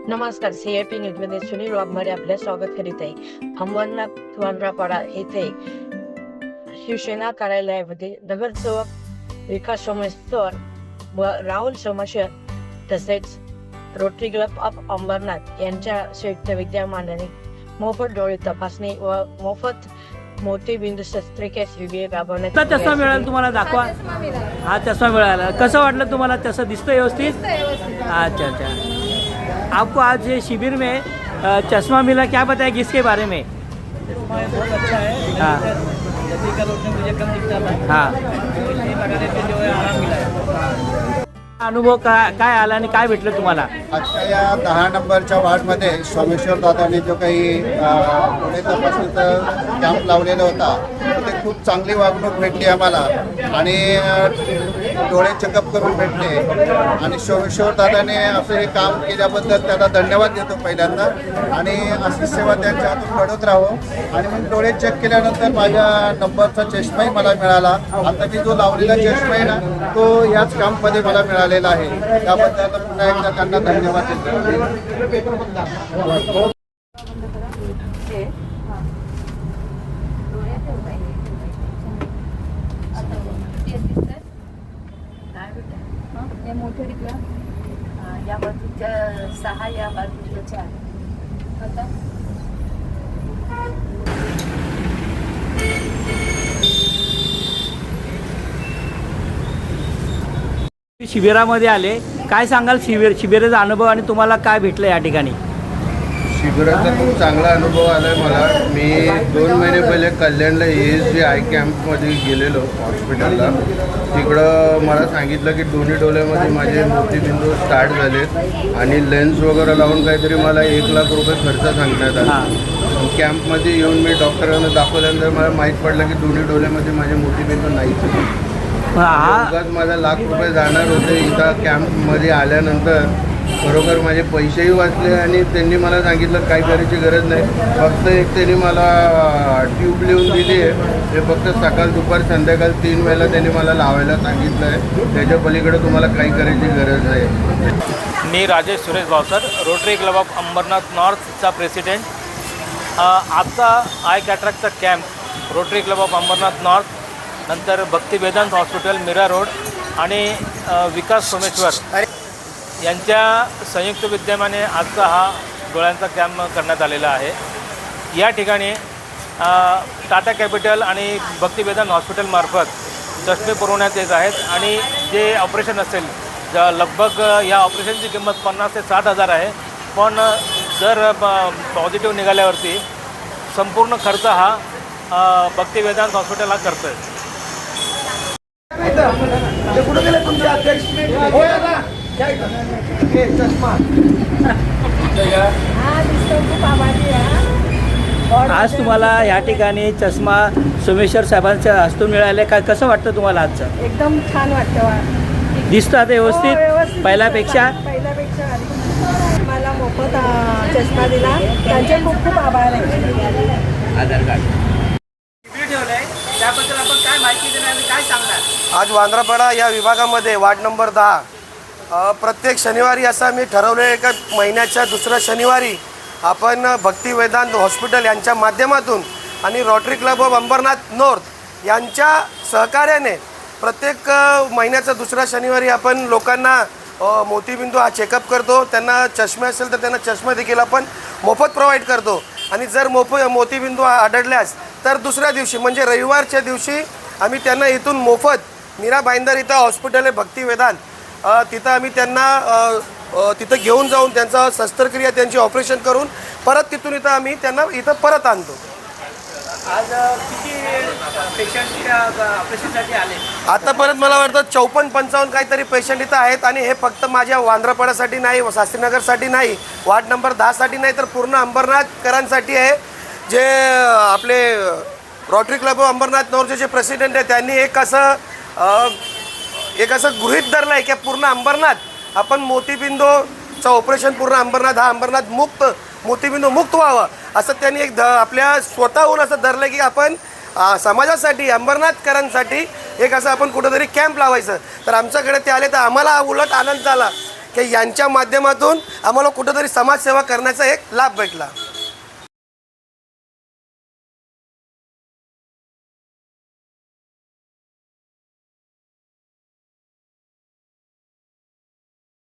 नमस्कार. CIP न्यूजमध्ये सुनील वाघमारे आपले स्वागत करीत आहे. अंबरनाथ वांद्रापाडा येथे शिवसेना कार्यालयामध्ये नगरसेवक विकास सोमेश्वर व राहुल सोमेश्वर तसेच रोटरी क्लब ऑफ अंबरनाथ यांच्या संयुक्त विद्यमानाने मोफत डोळे तपासणी व मोफत मोतीबिंदू शस्त्रक्रिया शिबिर राबवण्यात आता चष्मा मिळाला तुम्हाला दाखवा. हा चष्मा मिळाला. कसं वाटलं तुम्हाला? तसं दिसतं व्यवस्थित? अच्छा अच्छा. आपको आज ये शिविर में चश्मा मिला, क्या बताएगी इसके बारे में? बहुत अच्छा है। हाँ जल्दी का रोशनी मुझे कम दिखता था, हाँ. तो इसी लगाने से जो है आराम मिला है। अनुभव काय आला आणि काय भेटलं तुम्हाला? आजच्या या 10 नंबरच्या वार्डमध्ये सोमेश्वर दादाने जो काही डोळे तपासणीचा कॅम्प लावलेला होता ते खूप चांगली वागणूक भेटली आम्हाला आणि डोळे चेकअप करून भेटले आणि सोमेश्वर दादाने असं हे काम केल्याबद्दल त्याला धन्यवाद देतो पहिल्यांदा आणि अशी सेवा त्यांच्या हातून घडत राहो. आणि मग डोळे चेक केल्यानंतर माझ्या नंबरचा चष्माही मला मिळाला. आता मी जो लावलेला चष्मा आहे ना तो याच कॅम्पमध्ये मला मिळालेला आहे. त्याबद्दल पुन्हा एकदा त्यांना धन्यवाद देतो. या मोठे टिकला या बाजूच्या 6 या बाजूच्या 4 आता शिबिरामध्ये आले, काय सांगाल शिबिराचा अनुभव आणि तुम्हाला काय भेटलं या ठिकाणी? शिबिराचा खूप चांगला अनुभव आला आहे मला. मी 2 महिने पहिले कल्याणला ASB आय कॅम्पमध्ये गेलेलो हॉस्पिटलला. तिकडं मला सांगितलं की दोन्ही डोळ्यामध्ये माझे मोतीबिंदू स्टार्ट झालेत आणि लेन्स वगैरे लावून काहीतरी मला 1 लाख रुपये खर्च सांगण्यात आला. कॅम्पमध्ये येऊन मी डॉक्टरांना दाखवल्यानंतर मला माहीत पडलं की दोन्ही डोळ्यामध्ये माझे मोतीबिंदू नाहीच. उगाच माझा लाख रुपये जाणार होते इथं कॅम्पमध्ये आल्यानंतर. बरोबर माझे पैसेही वाचले आणि त्यांनी मला सांगितलं काय करायची गरज नाही, फक्त एक त्यांनी मला ट्यूब लिहून दिली आहे. ते फक्त सकाळ दुपार संध्याकाळ 3 वेळेला त्यांनी मला लावायला सांगितलं आहे. त्याच्या पलीकडे तुम्हाला काही करायची गरज नाही. मी Rajesh Suresh Bhavsar, Rotary club of Ambarnath नॉर्थचा प्रेसिडेंट. आजचा आय कॅटरॅक्टचा camp Rotary club of Ambernath north, नंतर भक्ती वेदांत हॉस्पिटल मीरा रोड आणि विकास सोमेश्वर यांच्या संयुक्त विद्यमाने आजचा हा डोळ्यांचा कॅम्प करण्यात आलेला आहे. या ठिकाणी टाटा कॅपिटल आणि भक्ती वेदांत हॉस्पिटलमार्फत चष्मे पुरवण्यात येत आहेत आणि जे ऑपरेशन असेल लगभग या ऑपरेशनची किंमत 50 ते 60 हजार आहे. पण जर पॉझिटिव्ह निघाल्यावरती संपूर्ण खर्च हा भक्ती वेदांत हॉस्पिटल हा करतो आहे. आज तुम्हाला या ठिकाणी चष्मा सोमेश्वर साहेबांच्या हस्तून मिळाले, काय कसं वाटतं तुम्हाला आजचं? एकदम छान वाटतं. दिसतं आता व्यवस्थित पहिल्यापेक्षा? पहिल्यापेक्षा मला मोफत चष्मा दिला, त्यांचे खूप खूप आभार आहे. आधार कार्ड त्याबद्दल आपण काय माहिती देणार आणि काय सांगणार? आज वांद्रापाडा या विभागामध्ये वार्ड नंबर 10 प्रत्येक शनिवारी असं मी ठरवलं आहे का महिन्याच्या दुसऱ्या शनिवारी आपण भक्ती वेदांत हॉस्पिटल यांच्या माध्यमातून आणि Rotary club of Ambernath north यांच्या सहकार्याने प्रत्येक महिन्याचा दुसरा शनिवारी आपण लोकांना मोतीबिंदू हा चेकअप करतो. त्यांना चष्मे असेल तर त्यांना चष्मा देखील आपण मोफत प्रोव्हाइड करतो आणि जर मोतीबिंदू आढळल्यास तर दुसऱ्या दिवशी म्हणजे रविवारच्या दिवशी आम्ही त्यांना इथून मोफत मीरा भाईंदर इथं हॉस्पिटल आहे भक्ती वेदांत, तिथं आम्ही त्यांना तिथं घेऊन जाऊन त्यांचा शस्त्रक्रिया त्यांची ऑपरेशन करून परत तिथून इथं आम्ही त्यांना इथं परत आणतो. आज किती पेशंट ऑपरेशनसाठी आले? आतापर्यंत मला वाटतं 54-55 काहीतरी पेशंट इथं आहेत आणि हे फक्त माझ्या वांद्रापाड्यासाठी नाही, शास्त्रीनगरसाठी नाही, वार्ड नंबर 10साठी नाही तर पूर्ण अंबरनाथकरांसाठी आहे. जे आपले रोटरी क्लब ऑफ अंबरनाथ नॉर्थचे जे प्रेसिडेंट आहे त्यांनी एक असं गृहीत धरलं आहे की पूर्ण अंबरनाथ आपण मोतीबिंदूचं ऑपरेशन पूर्ण अंबरनाथ हा अंबरनाथ मुक्त मोतीबिंदू मुक्त व्हावं असं त्यांनी एक आपल्या स्वतःहून असं धरलं की आपण समाजासाठी अंबरनाथकरांसाठी एक असं आपण कुठंतरी कॅम्प लावायचं. तर आमच्याकडे ते आले तर आम्हाला उलट आनंद झाला की यांच्या माध्यमातून आम्हाला कुठंतरी समाजसेवा करण्याचा एक लाभ भेटला.